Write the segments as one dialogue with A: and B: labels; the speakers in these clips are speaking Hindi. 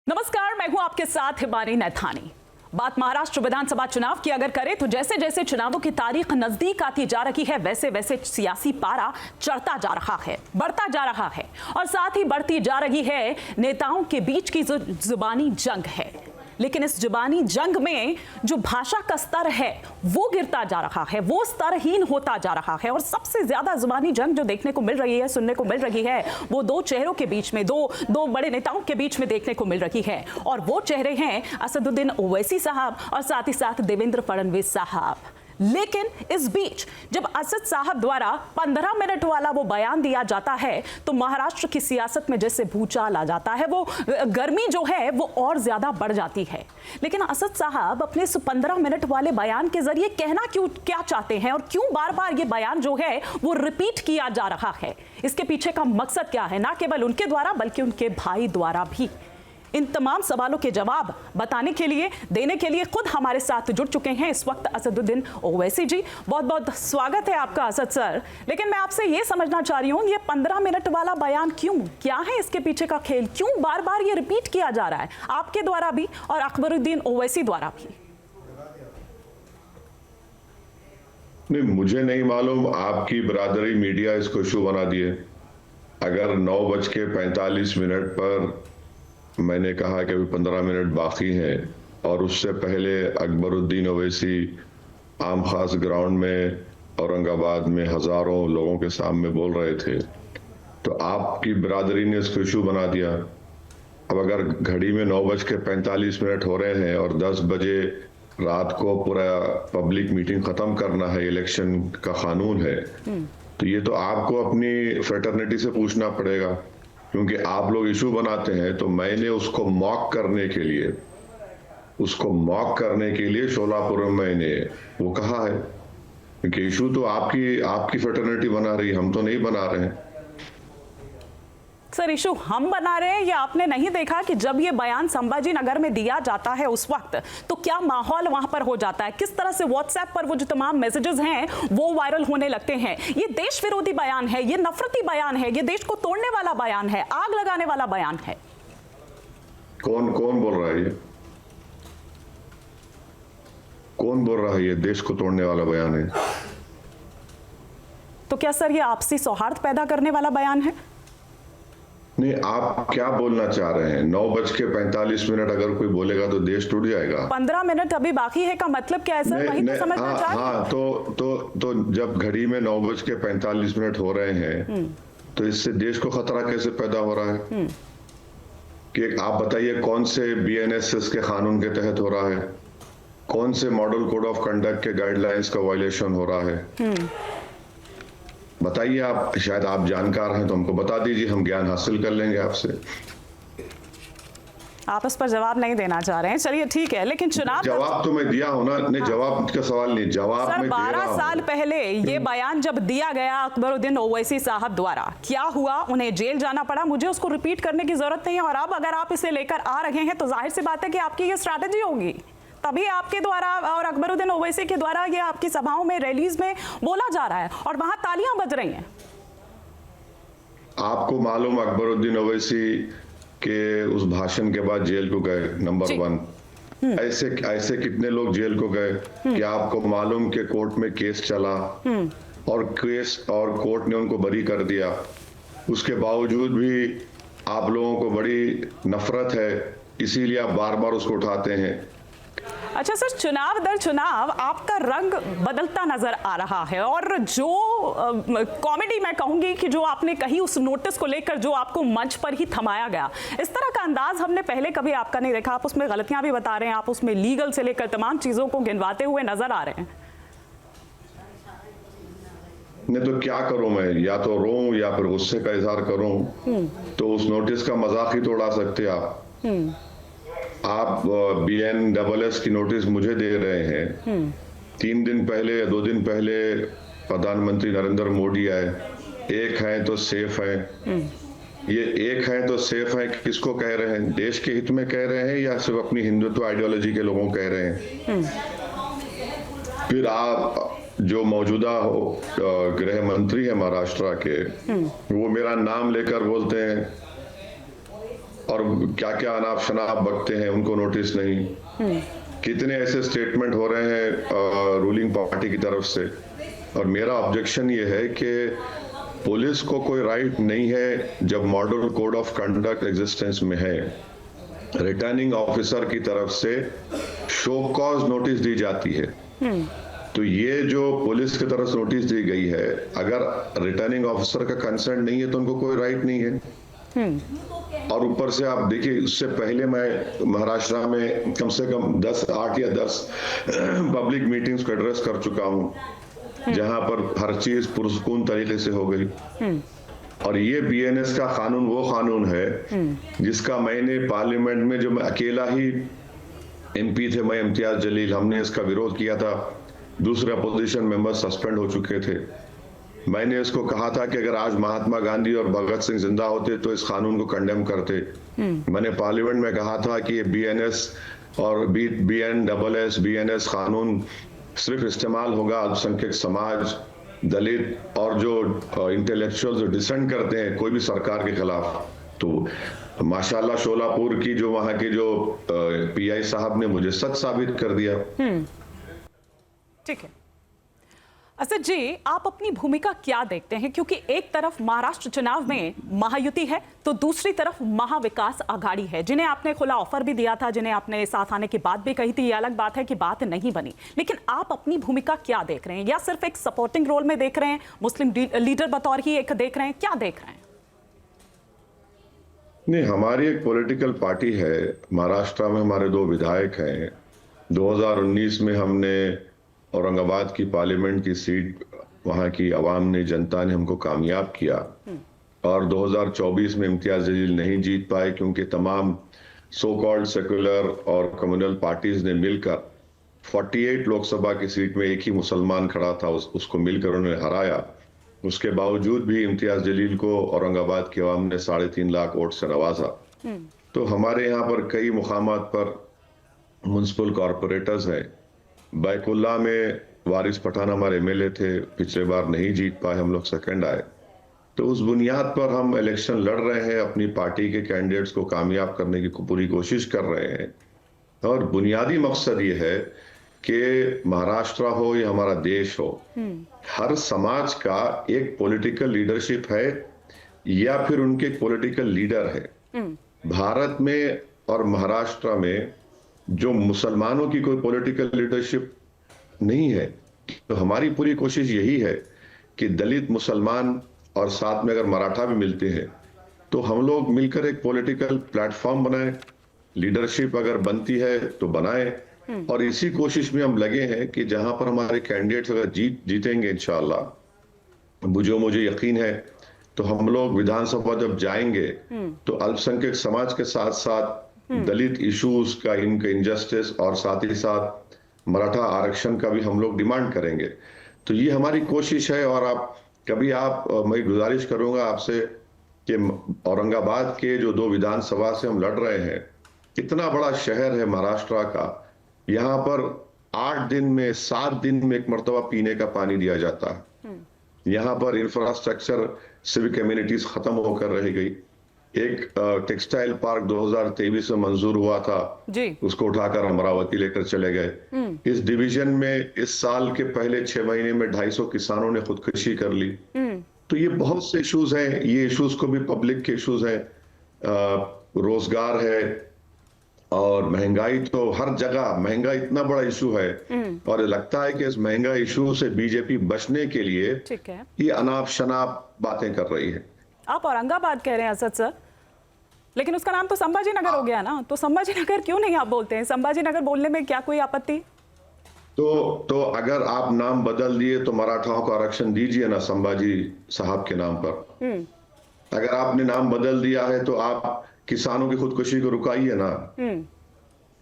A: नमस्कार, मैं हूं आपके साथ हिमानी नैथानी। बात महाराष्ट्र विधानसभा चुनाव की अगर करें तो जैसे जैसे चुनावों की तारीख नजदीक आती जा रही है वैसे वैसे सियासी पारा चढ़ता जा रहा है, बढ़ता जा रहा है और साथ ही बढ़ती जा रही है नेताओं के बीच की जो जुबानी जंग है। लेकिन इस जुबानी जंग में जो भाषा का स्तर है वो गिरता जा रहा है, वो स्तरहीन होता जा रहा है और सबसे ज्यादा जुबानी जंग जो देखने को मिल रही है, सुनने को मिल रही है, वो दो चेहरों के बीच में, दो बड़े नेताओं के बीच में देखने को मिल रही है। और वो चेहरे हैं असदुद्दीन ओवैसी साहब और साथ ही साथ देवेंद्र फडणवीस साहब। लेकिन इस बीच जब असद साहब द्वारा 15 मिनट वाला वो बयान दिया जाता है तो महाराष्ट्र की सियासत में जैसे भूचाल आ जाता है, वो गर्मी जो है वो और ज्यादा बढ़ जाती है। लेकिन असद साहब अपने इस 15 मिनट वाले बयान के जरिए कहना क्या चाहते हैं और क्यों बार बार ये बयान जो है वो रिपीट किया जा रहा है, इसके पीछे का मकसद क्या है, ना केवल उनके द्वारा बल्कि उनके भाई द्वारा भी। इन तमाम सवालों के जवाब बताने के लिए, देने के लिए खुद हमारे साथ जुड़ चुके हैं इस वक्त असदुद्दीन ओवैसी जी। बहुत बहुत स्वागत है आपका असद सर। लेकिन मैं आपसे ये समझना चाह रही हूँ, ये 15 मिनट वाला बयान क्यों, क्या है इसके पीछे का खेल, क्यों बार बार ये रिपीट किया जा रहा है आपके द्वारा भी और अकबरुद्दीन ओवैसी द्वारा भी?
B: नहीं, मुझे नहीं मालूम, आपकी बरादरी मीडिया इसको इशू बना दिए। अगर 9:45 पर मैंने कहा कि अभी 15 मिनट बाकी हैं और उससे पहले अकबरुद्दीन ओवैसी आम खास ग्राउंड में औरंगाबाद में हजारों लोगों के सामने बोल रहे थे, तो आपकी बरादरी ने इसको इशू बना दिया। अब अगर घड़ी में 9:45 हो रहे हैं और 10 बजे रात को पूरा पब्लिक मीटिंग खत्म करना है, इलेक्शन का कानून है, तो ये तो आपको अपनी फ्रेटर्निटी से पूछना पड़ेगा, क्योंकि आप लोग इशू बनाते हैं। तो मैंने उसको मॉक करने के लिए शोलापुर में मैंने वो कहा है, क्योंकि इशू तो आपकी फ्रेटर्निटी बना रही, हम तो नहीं बना रहे हैं।
A: सर, इशू हम बना रहे हैं या आपने नहीं देखा कि जब ये बयान संभाजी नगर में दिया जाता है उस वक्त तो क्या माहौल वहां पर हो जाता है, किस तरह से व्हाट्सएप पर वो जो तमाम मैसेजेस हैं वो वायरल होने लगते हैं। ये देश विरोधी बयान है, ये नफरती बयान है, ये देश को तोड़ने वाला बयान है, आग लगाने वाला बयान है।
B: कौन बोल रहा है ये? कौन बोल रहा है ये देश को तोड़ने वाला बयान है?
A: तो क्या सर ये आपसी सौहार्द पैदा करने वाला बयान है?
B: नहीं, आप क्या बोलना चाह रहे हैं? 9:45 अगर कोई बोलेगा तो देश टूट जाएगा।
A: 15 मिनट अभी बाकी है का मतलब क्या है सर? वही तो समझना चाह रहे हैं।
B: हाँ, तो जब घड़ी में 9:45 हो रहे हैं तो इससे देश को खतरा कैसे पैदा हो रहा है? कि आप बताइए कौन से BNSS के कानून के तहत हो रहा है, कौन से मॉडल कोड ऑफ कंडक्ट के गाइडलाइंस का वायलेशन हो रहा है? बताइए आप, शायद आप जानकार हैं तो हमको बता दीजिए, हम ज्ञान हासिल कर लेंगे आपसे।
A: आप इस पर जवाब नहीं देना चाह रहे हैं, चलिए ठीक है। लेकिन
B: जवाब तो मैं दिया हूं ना। नहीं, जवाब का सवाल नहीं, जवाब
A: सर,
B: मैं
A: 12 साल पहले ये बयान जब दिया गया अकबरुद्दीन ओवैसी साहब द्वारा, क्या हुआ? उन्हें जेल जाना पड़ा। मुझे उसको रिपीट करने की जरूरत नहीं है। और अब अगर आप इसे लेकर आ रहे हैं तो जाहिर सी बात है कि आपकी ये स्ट्रैटेजी होगी, तभी आपके द्वारा और अकबरुद्दीन ओवैसी के द्वारा ये आपकी सभाओं में, रैलीज में बोला जा रहा है और वहां तालियां बज रही हैं।
B: आपको मालूम अकबरुद्दीन ओवैसी के उस भाषण के बाद जेल को गए, नंबर 1। ऐसे कितने लोग जेल को गए? क्या आपको मालूम कि कोर्ट में केस चला और कोर्ट ने उनको बरी कर दिया? उसके बावजूद भी आप लोगों को बड़ी नफरत है, इसीलिए आप बार बार उसको उठाते हैं।
A: अच्छा सर, चुनाव दर चुनाव आपका रंग बदलता नजर आ रहा है और जो कॉमेडी मैं कहूंगी कि जो आपने कही उस नोटिस को लेकर जो आपको मंच पर ही थमाया गया, इस तरह का अंदाज हमने पहले कभी आपका नहीं देखा। आप उसमें गलतियां भी बता रहे हैं, आप उसमें लीगल से लेकर तमाम चीजों को गिनवाते हुए नजर आ रहे हैं।
B: नहीं तो क्या करूं मैं, या तो रोऊं या फिर गुस्से का इजहार करूं? तो उस नोटिस का मजाक ही तो उड़ा सकते आप BNSS की नोटिस मुझे दे रहे हैं। 3 दिन पहले या 2 दिन पहले प्रधानमंत्री नरेंद्र मोदी आए। एक है तो सेफ है, ये एक है तो सेफ है किसको कह रहे हैं? देश के हित में कह रहे हैं या सिर्फ अपनी हिंदुत्व आइडियोलॉजी के लोगों कह रहे हैं? फिर आप जो मौजूदा गृह मंत्री है महाराष्ट्र के, वो मेरा नाम लेकर बोलते हैं और क्या क्या अनाप शनाप बकते हैं उनको नोटिस नहीं। कितने ऐसे स्टेटमेंट हो रहे हैं रूलिंग पार्टी की तरफ से। और मेरा ऑब्जेक्शन ये है कि पुलिस को कोई राइट नहीं है, जब model code of conduct existence में है, रिटर्निंग ऑफिसर की तरफ से शो कॉज नोटिस दी जाती है। तो ये जो पुलिस की तरफ से नोटिस दी गई है, अगर रिटर्निंग ऑफिसर का कंसर्न नहीं है तो उनको कोई राइट नहीं है। और ऊपर से आप देखिए, उससे पहले मैं महाराष्ट्र में कम से कम 8 या 10 पब्लिक मीटिंग्स को एड्रेस कर चुका हूं, जहां पर हर चीज पुरसकून तरीके से हो गई। और ये बीएनएस का कानून वो कानून है जिसका मैंने पार्लियामेंट में, जो मैं अकेला ही एमपी थे, मैं इम्तियाज जलील, हमने इसका विरोध किया था। दूसरे अपोजिशन मेंबर सस्पेंड हो चुके थे। मैंने इसको कहा था कि अगर आज महात्मा गांधी और भगत सिंह जिंदा होते तो इस कानून को कंडेम करते। मैंने पार्लियामेंट में कहा था कि बीएनएस और बीएनएस कानून सिर्फ इस्तेमाल होगा अल्पसंख्यक समाज, दलित और जो इंटेलेक्चुअल जो डिसेंट करते हैं कोई भी सरकार के खिलाफ। तो माशाल्लाह शोलापुर की जो वहां के जो पीआई साहब ने मुझे सच साबित कर दिया।
A: ठीक है असद जी, आप अपनी भूमिका क्या देखते हैं? क्योंकि एक तरफ महाराष्ट्र चुनाव में महायुति है तो दूसरी तरफ महाविकास आघाड़ी है, जिन्हें आपने खुला ऑफर भी दिया था, जिन्हें आपने साथ आने की बात भी कही थी। ये अलग बात है कि बात नहीं बनी, लेकिन आप अपनी भूमिका क्या देख रहे हैं? या सिर्फ एक सपोर्टिंग रोल में देख रहे हैं, मुस्लिम लीडर बतौर ही एक देख रहे हैं, क्या देख रहे हैं?
B: नहीं, हमारी एक पॉलिटिकल पार्टी है। महाराष्ट्र में हमारे 2 विधायक हैं। 2019 में हमने औरंगाबाद की पार्लियामेंट की सीट, वहां की आवाम ने, जनता ने हमको कामयाब किया। और 2024 में इम्तियाज जलील नहीं जीत पाए क्योंकि तमाम सो कॉल्ड सेकुलर और कम्युनल पार्टीज ने मिलकर 48 लोकसभा की सीट में एक ही मुसलमान खड़ा था, उसको मिलकर उन्होंने हराया। उसके बावजूद भी इम्तियाज जलील को औरंगाबाद की आवाम ने 3.5 लाख वोट से नवाजा। तो हमारे यहाँ पर कई मुकामात पर म्युनिसिपल कॉरपोरेटर्स हैं। बैकुल्ला में वारिस पठान हमारे एमएलए थे, पिछले बार नहीं जीत पाए, हम लोग सेकंड आए। तो उस बुनियाद पर हम इलेक्शन लड़ रहे हैं, अपनी पार्टी के कैंडिडेट्स को कामयाब करने की पूरी कोशिश कर रहे हैं। और बुनियादी मकसद ये है कि महाराष्ट्र हो या हमारा देश हो, हर समाज का एक पॉलिटिकल लीडरशिप है या फिर उनके एक पॉलिटिकल लीडर है। भारत में और महाराष्ट्र में जो मुसलमानों की कोई पॉलिटिकल लीडरशिप नहीं है, तो हमारी पूरी कोशिश यही है कि दलित, मुसलमान और साथ में अगर मराठा भी मिलते हैं तो हम लोग मिलकर एक पॉलिटिकल प्लेटफॉर्म बनाएं। लीडरशिप अगर बनती है तो बनाएं। और इसी कोशिश में हम लगे हैं कि जहां पर हमारे कैंडिडेट्स अगर जीतेंगे इंशाअल्लाह, मुझे यकीन है, तो हम लोग विधानसभा जब जाएंगे तो अल्पसंख्यक समाज के साथ साथ दलित इश्यूज का, इनका इंजस्टिस और साथ ही साथ मराठा आरक्षण का भी हम लोग डिमांड करेंगे। तो ये हमारी कोशिश है। और मैं गुजारिश करूंगा आपसे कि औरंगाबाद के जो 2 विधानसभा से हम लड़ रहे हैं, इतना बड़ा शहर है महाराष्ट्र का, यहाँ पर 8 दिन में 7 दिन में एक मर्तबा पीने का पानी दिया जाता है। यहाँ पर इंफ्रास्ट्रक्चर, सिविक कम्युनिटीज खत्म होकर रह गई। एक टेक्सटाइल पार्क 2023 में मंजूर हुआ था जी, उसको उठाकर अमरावती लेकर चले गए। इस डिवीजन में इस साल के पहले 6 महीने में 250 किसानों ने खुदकुशी कर ली। तो ये बहुत से इश्यूज हैं। ये इश्यूज को भी पब्लिक के इश्यूज हैं, रोजगार है और महंगाई। तो हर जगह महंगाई इतना बड़ा इशू है और लगता है कि इस महंगा इशू से बीजेपी बचने के लिए ये अनाप शनाप बातें कर रही है।
A: आप औरंगाबाद कह रहे हैं असद सर, लेकिन उसका नाम तो संभाजी नगर हो गया ना, तो संभाजी नगर क्यों नहीं आप बोलते हैं? संभाजी नगर बोलने में क्या कोई आपत्ति?
B: तो अगर आप नाम बदल दिए तो मराठाओं को आरक्षण दीजिए ना संभाजी साहब के नाम पर। अगर आपने नाम बदल दिया है तो आप किसानों की खुदकुशी को रुकाइए ना।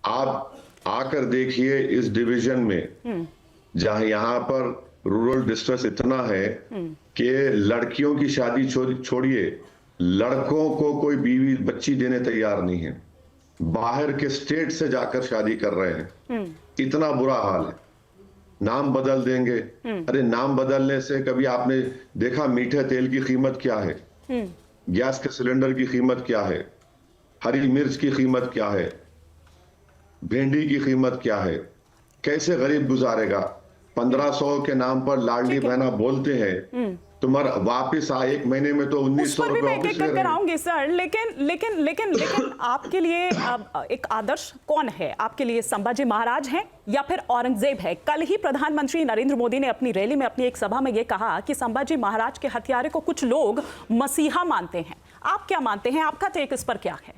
B: आप आकर देखिए इस डिवीजन में, जहां यहाँ पर रूरल डिस्ट्रेस इतना है कि लड़कियों की शादी छोड़िए, लड़कों को कोई बीवी बच्ची देने तैयार नहीं है, बाहर के स्टेट से जाकर शादी कर रहे हैं। इतना बुरा हाल है। नाम बदल देंगे। अरे नाम बदलने से कभी आपने देखा मीठे तेल की कीमत क्या है, गैस के सिलेंडर की कीमत क्या है, हरी मिर्च की कीमत क्या है, भिंडी की कीमत क्या है, कैसे गरीब गुजारेगा। 1500 के नाम पर लाडली
A: ठीक है।
B: बहना बोलते हैं, तुम्हारा वापिस आ 1 महीने में तो
A: उस
B: 1900
A: पर भी
B: रुपए
A: मैं एक
B: वापिस
A: एक
B: ले
A: कर
B: रहे हैं।
A: आऊंगी सर, लेकिन आपके लिए एक आदर्श कौन है? आपके लिए संभाजी महाराज हैं या फिर औरंगजेब है? कल ही प्रधानमंत्री नरेंद्र मोदी ने अपनी रैली में, अपनी एक सभा में ये कहा कि संभाजी महाराज के हत्यारे को कुछ लोग मसीहा मानते हैं। आप क्या मानते हैं? आपका टेक इस पर क्या है?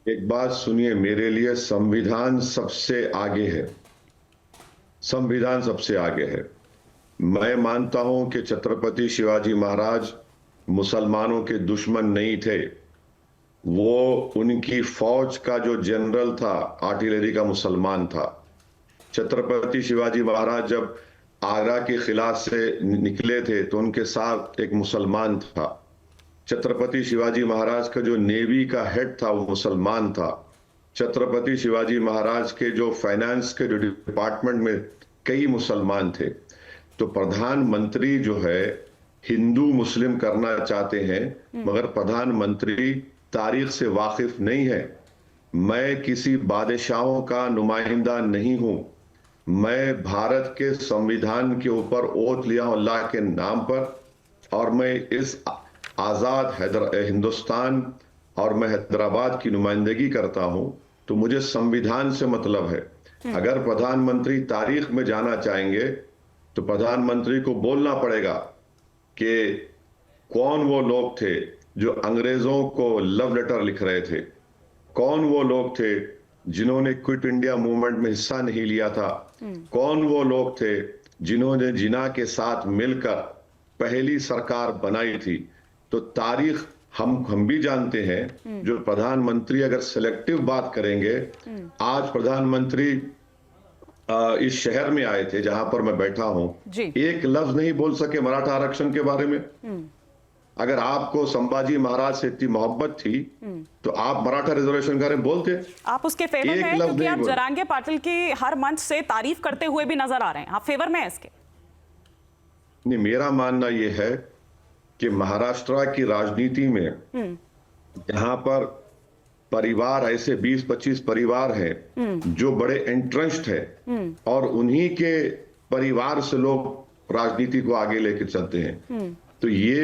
B: एक बात सुनिए, मेरे लिए संविधान सबसे आगे है, संविधान सबसे आगे है। मैं मानता हूं कि छत्रपति शिवाजी महाराज मुसलमानों के दुश्मन नहीं थे। वो उनकी फौज का जो जनरल था, आर्टिलरी का मुसलमान था। छत्रपति शिवाजी महाराज जब आगरा के किला से निकले थे तो उनके साथ एक मुसलमान था। छत्रपति शिवाजी महाराज का जो नेवी का हेड था वो मुसलमान था। छत्रपति शिवाजी महाराज के जो फाइनेंस के जो डिपार्टमेंट में कई मुसलमान थे। तो प्रधानमंत्री जो है हिंदू मुस्लिम करना चाहते हैं, मगर प्रधानमंत्री तारीख से वाकिफ नहीं है। मैं किसी बादशाहों का नुमाइंदा नहीं हूं। मैं भारत के संविधान के ऊपर ओथ लिया हूं अल्लाह के नाम पर, और मैं इस आजाद हिंदुस्तान और मैं हैदराबाद की नुमाइंदगी करता हूं। तो मुझे संविधान से मतलब है। अगर प्रधानमंत्री तारीख में जाना चाहेंगे तो प्रधानमंत्री को बोलना पड़ेगा कि कौन वो लोग थे जो अंग्रेजों को लव लेटर लिख रहे थे, कौन वो लोग थे जिन्होंने क्विट इंडिया मूवमेंट में हिस्सा नहीं लिया था, कौन वो लोग थे जिन्होंने जिन्ना के साथ मिलकर पहली सरकार बनाई थी। तो तारीख हम भी जानते हैं। जो प्रधानमंत्री अगर सिलेक्टिव बात करेंगे, आज प्रधानमंत्री इस शहर में आए थे जहां पर मैं बैठा हूं, एक लफ्ज नहीं बोल सके मराठा आरक्षण के बारे में। अगर आपको संभाजी महाराज से इतनी मोहब्बत थी तो आप मराठा रिजर्वेशन के बारे में बोलते।
A: आप उसके फेवर में हैं क्योंकि आप जरांगे पाटिल की हर मंच से तारीफ करते हुए भी नजर आ रहे हैं। आप फेवर में हैं इसके?
B: नहीं, मेरा मानना यह है कि महाराष्ट्र की राजनीति में जहां पर परिवार ऐसे 20-25 परिवार हैं जो बड़े एंट्रेंस्ड है और उन्हीं के परिवार से लोग राजनीति को आगे लेकर चलते हैं। तो ये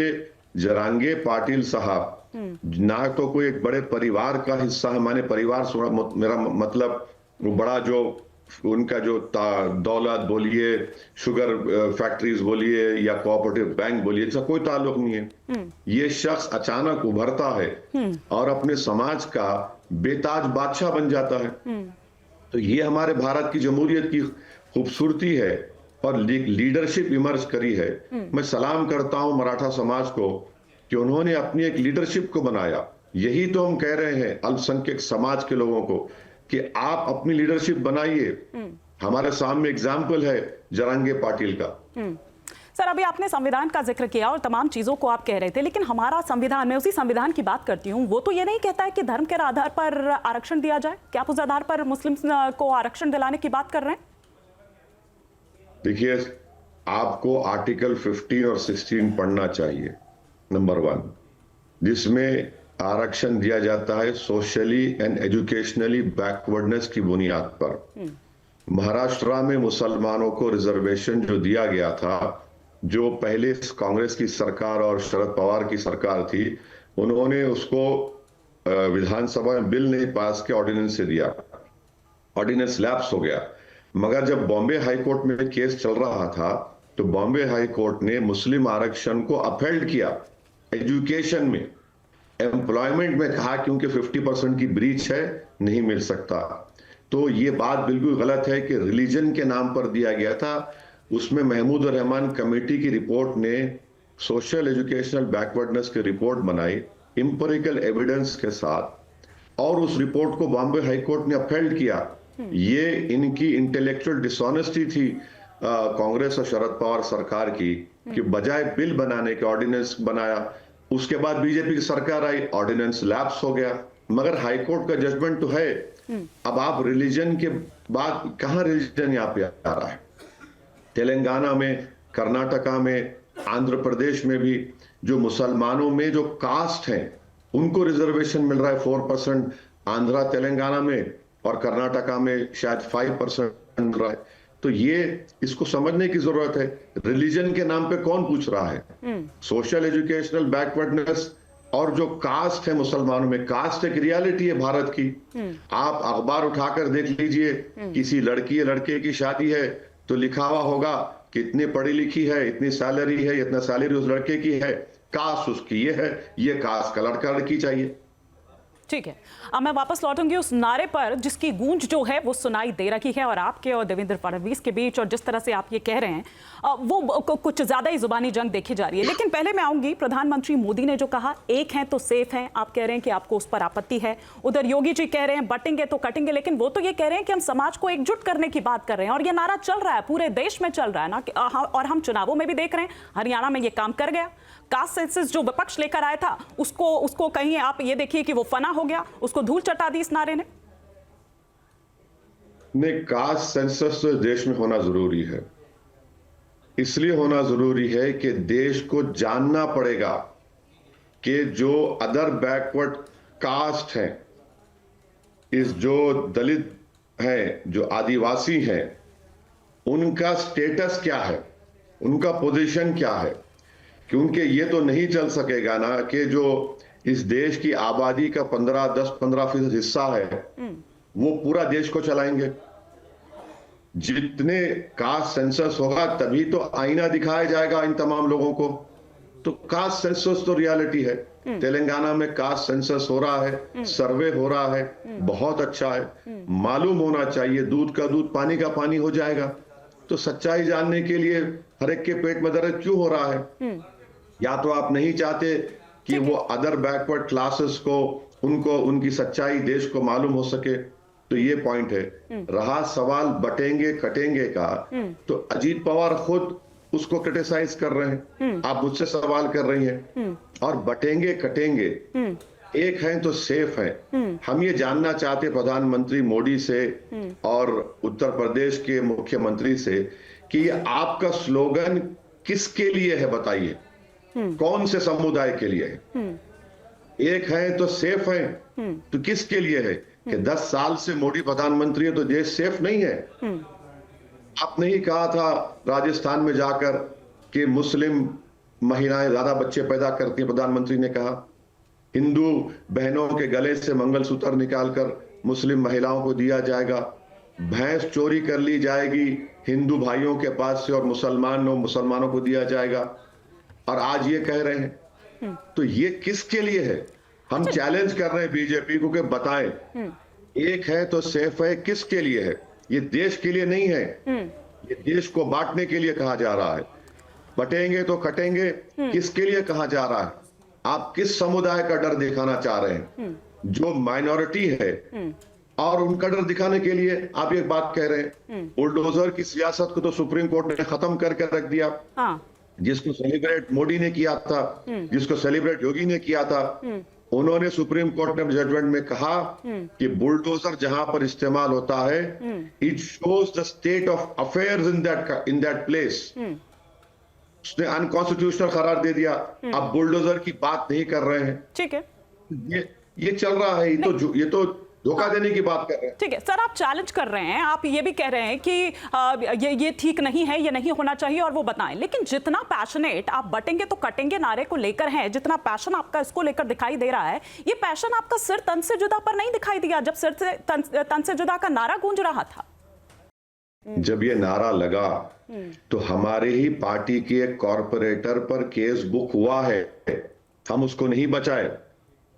B: जरांगे पाटिल साहब ना तो कोई एक बड़े परिवार का हिस्सा है। मैंने परिवार मेरा मतलब वो बड़ा जो उनका जो दौलत बोलिए, शुगर फैक्ट्रीज बोलिए या कोऑपरेटिव बैंक बोलिए, इसका कोई ताल्लुक नहीं है। ये शख्स अचानक उभरता है और अपने समाज का बेताज बादशाह बन जाता है। तो ये हमारे भारत की जमहूरियत की खूबसूरती है और लीडरशिप इमर्ज करी है। मैं सलाम करता हूं मराठा समाज को कि उन्होंने अपनी एक लीडरशिप को बनाया। यही तो हम कह रहे हैं अल्पसंख्यक समाज के लोगों को कि आप अपनी लीडरशिप बनाइए। हमारे सामने एग्जाम्पल है जरांगे पाटिल का।
A: सर, अभी आपने संविधान का जिक्र किया और तमाम चीजों को आप कह रहे थे, लेकिन हमारा संविधान, मैं उसी संविधान की बात करती हूँ, वो तो ये नहीं कहता है कि धर्म के आधार पर आरक्षण दिया जाए। क्या आप उस आधार पर मुस्लिम को आरक्षण दिलाने की बात कर रहे हैं?
B: देखिए, आपको आर्टिकल 15 और 16 पढ़ना चाहिए, नंबर 1, जिसमें आरक्षण दिया जाता है सोशली एंड एजुकेशनली बैकवर्डनेस की बुनियाद पर। महाराष्ट्र में मुसलमानों को रिजर्वेशन जो दिया गया था, जो पहले कांग्रेस की सरकार और शरद पवार की सरकार थी, उन्होंने उसको विधानसभा में बिल नहीं पास किया, ऑर्डिनेंस से दिया। ऑर्डिनेंस लैप्स हो गया। मगर जब बॉम्बे हाई कोर्ट में केस चल रहा था तो बॉम्बे हाई कोर्ट ने मुस्लिम आरक्षण को अपहेल्ड किया। एजुकेशन में, एम्प्लॉयमेंट में कहा क्योंकि 50% की ब्रीच है, नहीं मिल सकता। तो ये बात बिल्कुल गलत है कि रिलीजन के नाम पर दिया गया था। उसमें महमूद रहमान कमेटी की रिपोर्ट ने सोशल एजुकेशनल बैकवर्डनेस की रिपोर्ट बनाई इंपेरिकल एविडेंस के साथ, और उस रिपोर्ट को बॉम्बे हाई कोर्ट ने अपहेल्ड किया। ये इनकी इंटेलेक्चुअल डिसऑनेस्टी थी कांग्रेस और शरद पवार सरकार की, कि बजाय बिल बनाने के ऑर्डिनेंस बनाया। उसके बाद बीजेपी की सरकार आई, ऑर्डिनेंस लैप्स हो गया। मगर हाई कोर्ट का जजमेंट तो है। अब आप रिलीजन के बाद कहां रिलीजन यहां पे आ रहा है? तेलंगाना में, कर्नाटका में, आंध्र प्रदेश में भी जो मुसलमानों में जो कास्ट हैं उनको रिजर्वेशन मिल रहा है 4%, आंध्रा तेलंगाना में और कर्नाटका में शायद 5% मिल रहा है। तो ये इसको समझने की जरूरत है। रिलीजन के नाम पे कौन पूछ रहा है? सोशल एजुकेशनल बैकवर्डनेस और जो कास्ट है मुसलमानों में, कास्ट एक रियलिटी है भारत की। आप अखबार उठाकर देख लीजिए, किसी लड़की या लड़के की शादी है तो लिखा हुआ होगा कि इतनी पढ़ी लिखी है, इतनी सैलरी है, इतना सैलरी उस लड़के की है, कास्ट उसकी ये है, ये कास्ट का लड़का लड़की चाहिए।
A: ठीक है, अब मैं वापस लौटूंगी उस नारे पर जिसकी गूंज जो है वो सुनाई दे रही है और आपके और देवेंद्र फडणवीस के बीच, और जिस तरह से आप ये कह रहे हैं वो कुछ ज्यादा ही जुबानी जंग देखी जा रही है। लेकिन पहले मैं आऊंगी, प्रधानमंत्री मोदी ने जो कहा एक है तो सेफ है, आप कह रहे हैं कि आपको उस पर आपत्ति है। उधर योगी जी कह रहे हैं बटेंगे तो कटेंगे, लेकिन वो तो ये कह रहे हैं कि हम समाज को एकजुट करने की बात कर रहे हैं और ये नारा चल रहा है, पूरे देश में चल रहा है ना, और हम चुनावों में भी देख रहे हैं हरियाणा में ये काम कर गया। कास्ट सेंसस जो विपक्ष लेकर आया था उसको कहीं आप ये देखिए कि वो फना हो गया, उसको धूल चटा दी इस नारे ने।
B: नहीं, कास्ट सेंसस तो देश में होना जरूरी है। इसलिए होना जरूरी है कि देश को जानना पड़ेगा कि जो अदर बैकवर्ड कास्ट हैं, इस जो दलित हैं, जो आदिवासी हैं, उनका स्टेटस क्या है, उनका पोजीशन क्या है। क्योंकि ये तो नहीं चल सकेगा ना कि जो इस देश की आबादी का 10-15% हिस्सा है वो पूरा देश को चलाएंगे। जितने कास्ट सेंसस होगा तभी तो आईना दिखाया जाएगा इन तमाम लोगों को। तो कास्ट सेंसस तो रियलिटी है। तेलंगाना में कास्ट सेंसस हो रहा है, सर्वे हो रहा है, बहुत अच्छा है। मालूम होना चाहिए, दूध का दूध पानी का पानी हो जाएगा। तो सच्चाई जानने के लिए हर एक के पेट में दर्द क्यों हो रहा है? या तो आप नहीं चाहते कि वो अदर बैकवर्ड क्लासेस को, उनको उनकी सच्चाई देश को मालूम हो सके, तो ये पॉइंट है। रहा सवाल बटेंगे कटेंगे का, तो अजीत पवार खुद उसको क्रिटिसाइज कर रहे हैं, आप मुझसे सवाल कर रही हैं। और बटेंगे कटेंगे एक हैं तो सेफ हैं। हम ये जानना चाहते प्रधानमंत्री मोदी से और उत्तर प्रदेश के मुख्यमंत्री से कि ये आपका स्लोगन किसके लिए है, बताइए कौन से समुदाय के लिए है? एक है तो सेफ है, तो किसके लिए है? कि 10 साल से मोदी प्रधानमंत्री है तो देश सेफ नहीं है। आपने ही कहा था राजस्थान में जाकर कि मुस्लिम महिलाएं ज्यादा बच्चे पैदा करती हैं। प्रधानमंत्री ने कहा हिंदू बहनों के गले से मंगलसूत्र निकालकर मुस्लिम महिलाओं को दिया जाएगा, भैंस चोरी कर ली जाएगी हिंदू भाइयों के पास से और मुसलमानों को दिया जाएगा, और आज ये कह रहे हैं। तो ये किसके लिए है? हम चैलेंज कर रहे हैं बीजेपी को कि बताएं, एक है तो सेफ है किसके लिए है? ये देश के लिए नहीं है, ये देश को बांटने के लिए कहा जा रहा है। बटेंगे तो कटेंगे किसके लिए कहा जा रहा है? आप किस समुदाय का डर दिखाना चाह रहे हैं? जो माइनॉरिटी है, और उनका डर दिखाने के लिए आप एक बात कह रहे हैं। बुलडोजर की सियासत को तो सुप्रीम कोर्ट ने खत्म करके रख दिया। जिसको सेलिब्रेट मोदी ने किया था, जिसको सेलिब्रेट योगी ने किया था, उन्होंने सुप्रीम कोर्ट ने जजमेंट में कहा कि बुलडोजर जहां पर इस्तेमाल होता है, it shows the state of affairs in that place. उसने अनकॉन्स्टिट्यूशनल करार दे दिया। अब बुलडोजर की बात नहीं कर रहे हैं।
A: ठीक है,
B: ये चल रहा है। ये तो धोखा देने की बात कर रहे हैं।
A: ठीक है सर, आप चैलेंज कर रहे हैं, आप ये भी कह रहे हैं कि ये ठीक नहीं है, ये नहीं होना चाहिए, और वो बताएं। लेकिन जितना पैशनेट आप बटेंगे तो कटेंगे नारे को लेकर हैं, जितना पैशन आपका इसको लेकर दिखाई दे रहा है, ये पैशन आपका सिर तन से जुदा पर नहीं दिखाई दिया जब सिर से तन से जुदा का नारा गूंज रहा था।
B: जब ये नारा लगा तो हमारे ही पार्टी के एक कॉर्पोरेटर पर केस बुक हुआ है, हम उसको नहीं बचाए।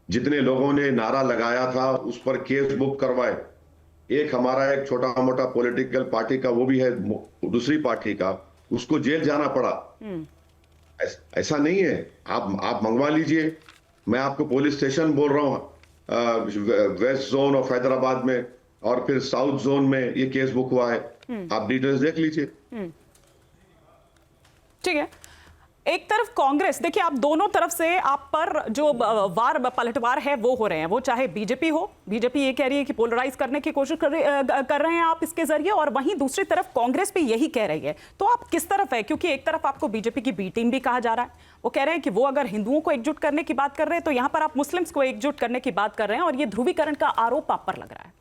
B: जितने लोगों ने नारा लगाया था उस पर केस बुक करवाए। एक हमारा एक छोटा मोटा पॉलिटिकल पार्टी का, वो भी है दूसरी पार्टी का, उसको जेल जाना पड़ा। ऐसा नहीं है, आप मंगवा लीजिए। मैं आपको पुलिस स्टेशन बोल रहा हूं, वेस्ट जोन ऑफ हैदराबाद में और फिर साउथ जोन में ये केस बुक हुआ है, आप डिटेल्स देख लीजिए।
A: ठीक है, एक तरफ कांग्रेस, देखिए आप दोनों तरफ से आप पर जो पलटवार है वो हो रहे हैं, वो चाहे बीजेपी हो, बीजेपी ये कह रही है कि पोलराइज करने की कोशिश कर रहे हैं आप इसके जरिए, और वहीं दूसरी तरफ कांग्रेस भी यही कह रही है। तो आप किस तरफ है? क्योंकि एक तरफ आपको बीजेपी की बी टीम भी कहा जा रहा है, वो कह रहे हैं कि वो अगर हिंदुओं को एकजुट करने की बात कर रहे हैं तो यहाँ पर आप मुस्लिम्स को एकजुट करने की बात कर रहे हैं, और ये ध्रुवीकरण का आरोप आप पर लग रहा है।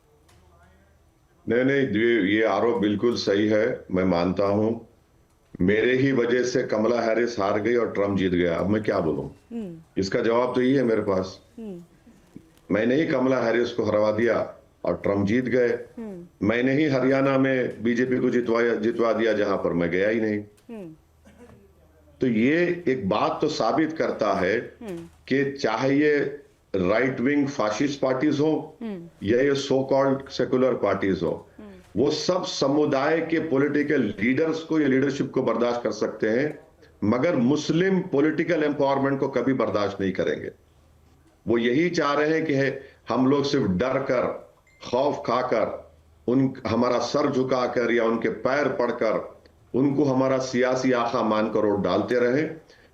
B: नहीं, ये आरोप बिल्कुल सही है, मैं मानता हूं। मेरे ही वजह से कमला हैरिस हार गई और ट्रम्प जीत गया। अब मैं क्या बोलूं? इसका जवाब तो ये है मेरे पास। मैंने ही कमला हैरिस को हरवा दिया और ट्रम्प जीत गए। मैंने ही हरियाणा में बीजेपी को जितवा दिया जहां पर मैं गया ही नहीं। तो ये एक बात तो साबित करता है कि चाहे ये राइट विंग फाशिस्ट पार्टीज हो या ये सो कॉल्ड सेकुलर पार्टीज हो, वो सब समुदाय के पॉलिटिकल लीडर्स को या लीडरशिप को बर्दाश्त कर सकते हैं, मगर मुस्लिम पॉलिटिकल एम्पावरमेंट को कभी बर्दाश्त नहीं करेंगे। वो यही चाह रहे हैं कि हम लोग सिर्फ डर कर, खौफ खाकर, हमारा सर झुकाकर या उनके पैर पड़कर उनको हमारा सियासी आका मानकर वोट डालते रहे।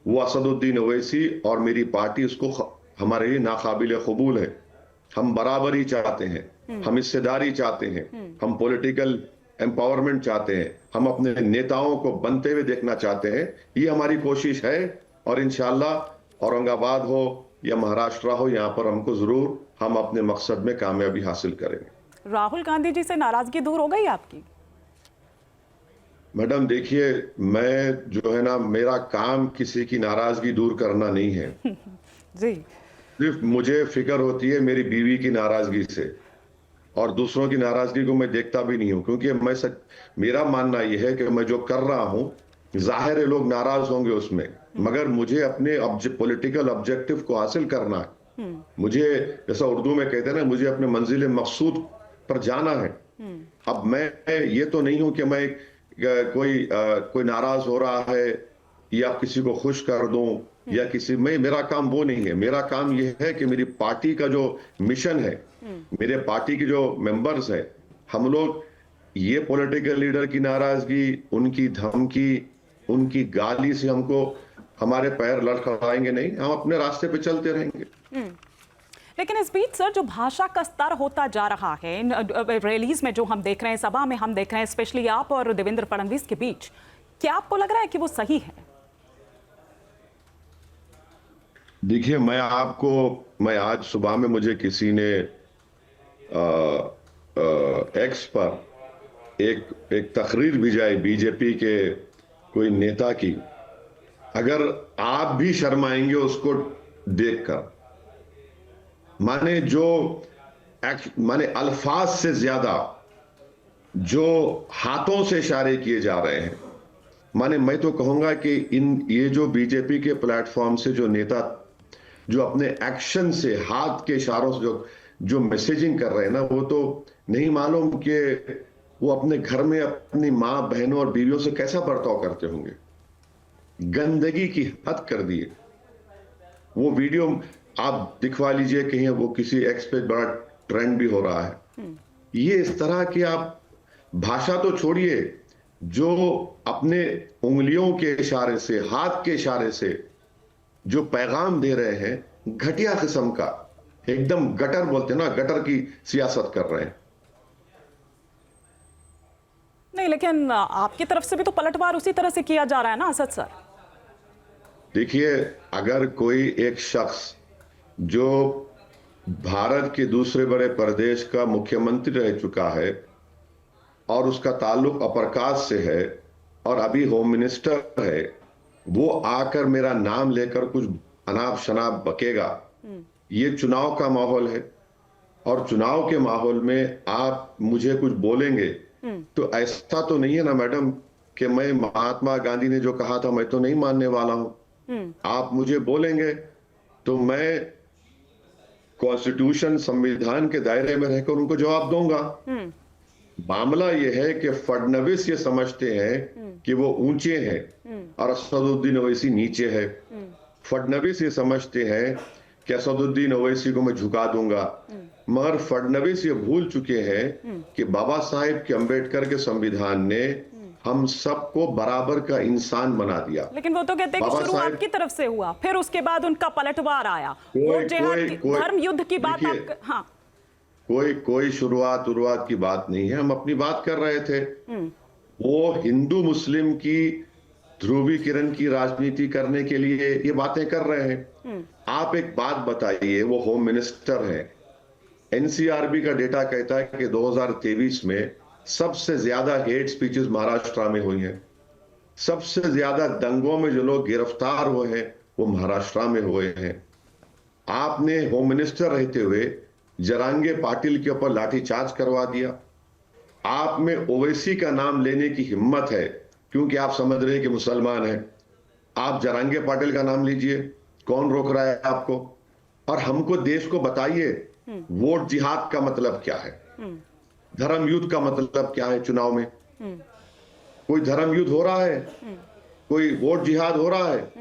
B: वो असदुद्दीन ओवैसी और मेरी पार्टी उसको हमारे लिए नाकाबिल कबूल है। हम बराबरी चाहते हैं, हम हिस्सेदारी चाहते हैं, हम पॉलिटिकल एम्पावरमेंट चाहते हैं, हम अपने नेताओं को बनते हुए देखना चाहते हैं। ये हमारी कोशिश है और इंशाअल्लाह औरंगाबाद हो या महाराष्ट्र हो, यहाँ पर हम अपने मकसद में कामयाबी हासिल करेंगे।
A: राहुल गांधी जी से नाराजगी दूर हो गई आपकी?
B: मैडम देखिए, मैं जो है ना, मेरा काम किसी की नाराजगी दूर करना नहीं है।
A: जी।
B: सिर्फ मुझे फिक्र होती है मेरी बीवी की नाराजगी से, और दूसरों की नाराजगी को मैं देखता भी नहीं हूं, क्योंकि मेरा मानना यह है कि मैं जो कर रहा हूं, जाहिर है लोग नाराज होंगे उसमें, मगर मुझे अपने पॉलिटिकल ऑब्जेक्टिव को हासिल करना है। मुझे, जैसा उर्दू में कहते हैं ना, मुझे अपने मंजिल मकसूद पर जाना है। अब मैं ये तो नहीं हूं कि मैं कोई नाराज हो रहा है या किसी को खुश कर दूं या मेरा काम वो नहीं है। मेरा काम ये है कि मेरी पार्टी का जो मिशन है, मेरे पार्टी के जो मेंबर्स हैं, हम लोग ये पॉलिटिकल लीडर की नाराजगी, उनकी धमकी, उनकी गाली से हमारे पैर लड़खड़ाएंगे नहीं। हम अपने रास्ते पे चलते रहेंगे।
A: लेकिन इस बीच सर, जो भाषा का स्तर होता जा रहा है रैलीज में, जो हम देख रहे हैं, सभा में हम देख रहे हैं, स्पेशली आप और देवेंद्र फडणवीस के बीच, क्या आपको लग रहा है कि वो सही है?
B: देखिए, मैं आज सुबह में मुझे किसी ने एक्स पर एक तकरीर भिजाई बीजेपी के कोई नेता की। अगर आप भी शर्माएंगे उसको देखकर, माने अल्फाज से ज्यादा जो हाथों से इशारे किए जा रहे हैं, माने मैं तो कहूंगा कि ये जो बीजेपी के प्लेटफॉर्म से जो नेता जो अपने एक्शन से, हाथ के इशारों से जो मैसेजिंग कर रहे हैं ना, वो तो नहीं मालूम कि वो अपने घर में अपनी माँ, बहनों और बीवियों से कैसा बर्ताव करते होंगे। गंदगी की हद कर दी है। वो वीडियो आप दिखवा लीजिए, कहीं वो किसी एक्स पे बड़ा ट्रेंड भी हो रहा है। ये इस तरह की आप भाषा तो छोड़िए, जो अपने उंगलियों के इशारे से, हाथ के इशारे से जो पैगाम दे रहे हैं, घटिया किस्म का, एकदम गटर बोलते हैं ना, गटर की सियासत कर रहे हैं।
A: नहीं, लेकिन आपकी तरफ से भी तो पलटवार उसी तरह से किया जा रहा है ना असद सर?
B: देखिए, अगर कोई एक शख्स जो भारत के दूसरे बड़े प्रदेश का मुख्यमंत्री रह चुका है और उसका ताल्लुक अपर कास्ट से है और अभी होम मिनिस्टर है, वो आकर मेरा नाम लेकर कुछ अनाप शनाप बकेगा। ये चुनाव का माहौल है और चुनाव के माहौल में आप मुझे कुछ बोलेंगे तो ऐसा तो नहीं है ना मैडम कि मैं महात्मा गांधी ने जो कहा था मैं तो नहीं मानने वाला हूं। आप मुझे बोलेंगे तो मैं कॉन्स्टिट्यूशन, संविधान के दायरे में रहकर उनको जवाब दूंगा। मामला यह है कि फडणवीस ये समझते हैं कि वो ऊंचे हैं और असदुद्दीन ओवैसी नीचे है। फडणवीस ये समझते हैं कि असदुद्दीन ओवैसी को मैं झुका दूंगा, मगर फडणवीस ये भूल चुके हैं कि बाबा साहेब के अम्बेडकर के संविधान ने हम सबको बराबर का इंसान बना दिया।
A: लेकिन वो तो कहते हैं कि
B: बाबा
A: शुरू
B: साहेब-
A: आपकी तरफ से हुआ, फिर उसके बाद उनका पलटवार आया।
B: कोई-
A: वो जिहाद
B: कोई-
A: की,
B: कोई-
A: धर्म युद्ध की बात
B: देखिए,
A: आप, हाँ
B: कोई शुरुआत की बात नहीं है। हम अपनी बात कर रहे थे। वो हिंदू मुस्लिम की ध्रुवीकरण की राजनीति करने के लिए ये बातें कर रहे हैं। आप एक बात बताइए, वो होम मिनिस्टर हैं। एनसीआरबी का डेटा कहता है कि 2023 में सबसे ज्यादा हेट स्पीचेस महाराष्ट्र में हुई हैं। सबसे ज्यादा दंगों में जो लोग गिरफ्तार हुए हैं वो महाराष्ट्र में हुए हैं। आपने होम मिनिस्टर रहते हुए जरांगे पाटिल के ऊपर लाठीचार्ज करवा दिया। आप में ओवैसी का नाम लेने की हिम्मत है क्योंकि आप समझ रहे हैं कि मुसलमान हैं। आप जरांगे पाटिल का नाम लीजिए, कौन रोक रहा है आपको? और हमको, देश को बताइए, वोट जिहाद का मतलब क्या है, धर्म युद्ध का मतलब क्या है? चुनाव में कोई धर्म युद्ध हो रहा है? कोई वोट जिहाद हो रहा है?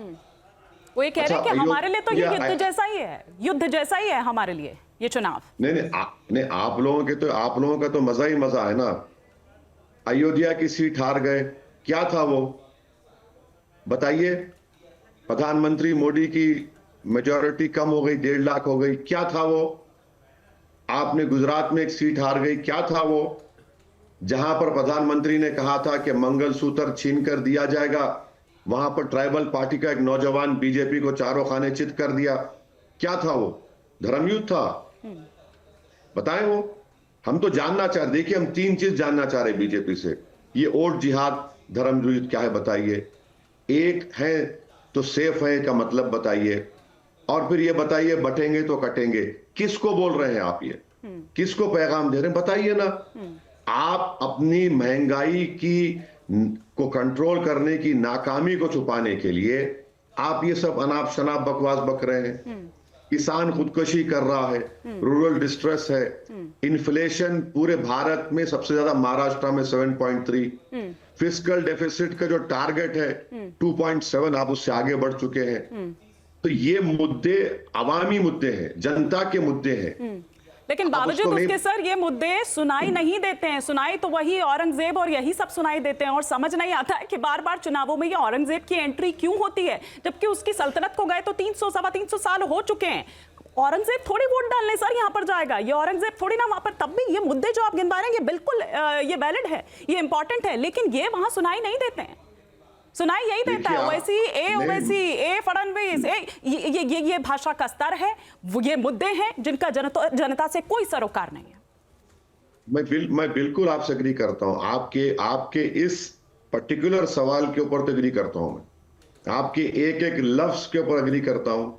A: वो ये कह रहे हैं कि
B: अच्छा,
A: हमारे लिए तो ये
B: अयोध्या-
A: युद्ध जैसा ही है, युद्ध जैसा ही है हमारे लिए ये चुनाव।
B: नहीं, आप लोगों का तो मजा ही मजा है ना। अयोध्या की सीट हार गए, क्या था वो बताइए? प्रधानमंत्री मोदी की मेजॉरिटी कम हो गई, 1.5 लाख हो गई, क्या था वो? आपने गुजरात में एक सीट हार गई, क्या था वो? जहां पर प्रधानमंत्री ने कहा था कि मंगलसूत्र छीन कर दिया जाएगा, वहां पर ट्राइबल पार्टी का एक नौजवान बीजेपी को चारों खाने चित कर दिया, क्या था वो? धर्मयुद्ध था? बताएं वो। हम तो जानना चाह रहे, देखिए हम 3 चीज जानना चाह रहे बीजेपी से। ये वोट जिहाद, धर्मयुद्ध क्या है बताइए। एक है तो सेफ है का मतलब बताइए, और फिर ये बताइए बटेंगे तो कटेंगे। किसको बोल रहे हैं आप? ये किसको पैगाम दे रहे हैं बताइए ना। आप अपनी महंगाई की को कंट्रोल करने की नाकामी को छुपाने के लिए आप ये सब अनाप शनाप बकवास बक रहे हैं। किसान खुदकुशी कर रहा है, रूरल डिस्ट्रेस है, इन्फ्लेशन पूरे भारत में सबसे ज्यादा महाराष्ट्र में 7.3, फिस्कल डेफिसिट का जो टारगेट है 2.7, आप उससे आगे बढ़ चुके हैं। तो ये मुद्दे अवामी मुद्दे हैं, जनता के मुद्दे हैं।
A: लेकिन बावजूद उसके सर ये मुद्दे सुनाई नहीं देते हैं। सुनाई तो वही औरंगजेब और यही सब सुनाई देते हैं, और समझ नहीं आता है कि बार बार चुनावों में ये औरंगजेब की एंट्री क्यों होती है, जबकि उसकी सल्तनत को गए तो 300-325 साल हो चुके हैं। औरंगजेब थोड़ी वोट डालने सर यहाँ पर जाएगा, ये औरंगजेब थोड़ी ना वहां पर। तब भी ये मुद्दे जो आप गिनवा रहे हैं ये बिल्कुल ये वैलिड है, ये इंपॉर्टेंट है, लेकिन ये वहां सुनाई नहीं देते हैं। सुनाई यही देता है ओवैसी, ए फडणवीस, ये भाषा का स्तर है, वो ये मुद्दे हैं जिनका जनता से कोई सरोकार नहीं है।
B: मैं बिल्कुल आपसे एग्री करता हूं। आपके इस पर्टिकुलर सवाल के ऊपर तो एग्री करता हूं। मैं आपके एक एक लफ्ज के ऊपर एग्री करता हूं।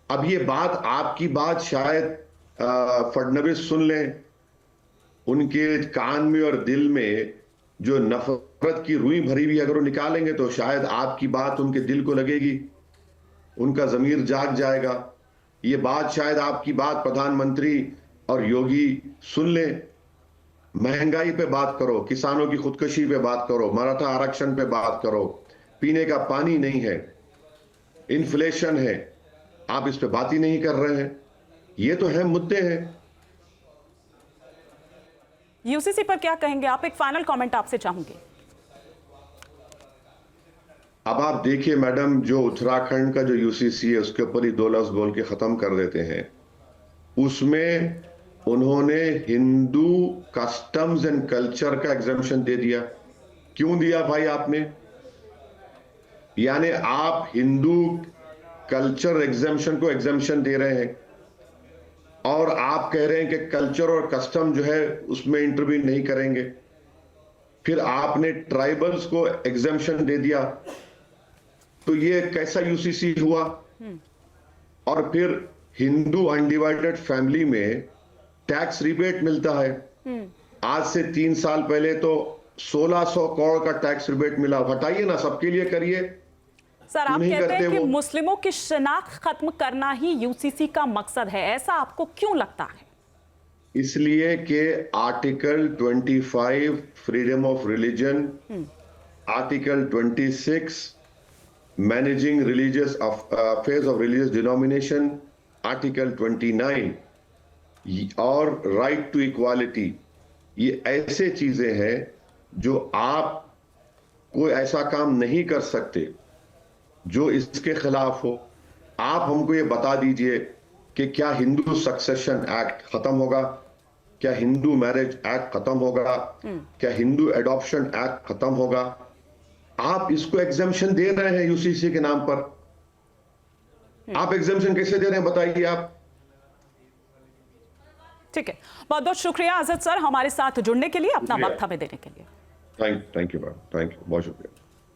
B: अब ये बात, आपकी बात शायद फडणवीस सुन लें, उनके कान में और दिल में जो नफरत की रुई भरी हुई अगर वो निकालेंगे तो शायद आपकी बात उनके दिल को लगेगी, उनका जमीर जाग जाएगा। ये बात शायद आपकी बात प्रधानमंत्री और योगी सुन ले। महंगाई पे बात करो, किसानों की खुदकुशी पे बात करो, मराठा आरक्षण पे बात करो, पीने का पानी नहीं है, इन्फ्लेशन है, आप इस पे बात ही नहीं कर रहे हैं। ये तो है मुद्दे हैं।
A: यूसीसी पर क्या कहेंगे आप? एक फाइनल कमेंट आपसे चाहूंगी।
B: अब आप देखिए मैडम, जो उत्तराखंड का जो यूसीसी है उसके ऊपर ही 2 लफ्ज बोल के खत्म कर देते हैं। उसमें उन्होंने हिंदू कस्टम्स एंड कल्चर का एग्जम्पशन दे दिया। क्यों दिया भाई आपने? यानी आप हिंदू कल्चर एग्जम्पशन को एग्जम्पशन दे रहे हैं और आप कह रहे हैं कि कल्चर और कस्टम जो है उसमें इंटरवीन नहीं करेंगे। फिर आपने ट्राइबल्स को एग्जम्पशन दे दिया, तो ये कैसा यूसीसी हुआ? और फिर हिंदू अनडिवाइडेड फैमिली में टैक्स रिबेट मिलता है। आज से 3 साल पहले तो 1600 करोड़ का टैक्स रिबेट मिला। हटाइए ना, सबके लिए करिए।
A: सर आप कहते हैं कि मुस्लिमों की शिनाख्त खत्म करना ही यूसीसी का मकसद है, ऐसा आपको क्यों लगता है?
B: इसलिए कि article 25 freedom of religion, article 26 managing religious affairs of religious denomination, article 29 और राइट टू इक्वालिटी, ये ऐसे चीजें हैं जो आप कोई ऐसा काम नहीं कर सकते जो इसके खिलाफ हो। आप हमको ये बता दीजिए कि क्या हिंदू सक्सेशन एक्ट खत्म होगा, क्या हिंदू मैरिज एक्ट खत्म होगा, क्या हिंदू एडॉप्शन एक्ट खत्म होगा? आप इसको एग्जाम्शन दे रहे हैं यूसीसी के नाम पर। आप एग्जाम्शन कैसे दे रहे हैं बताइए आप।
A: ठीक है, बहुत बहुत शुक्रिया आजाद सर हमारे साथ जुड़ने के लिए, अपना वक्त हमें देने के लिए।
B: Thank you ma'am, thank you, बहुत शुक्रिया।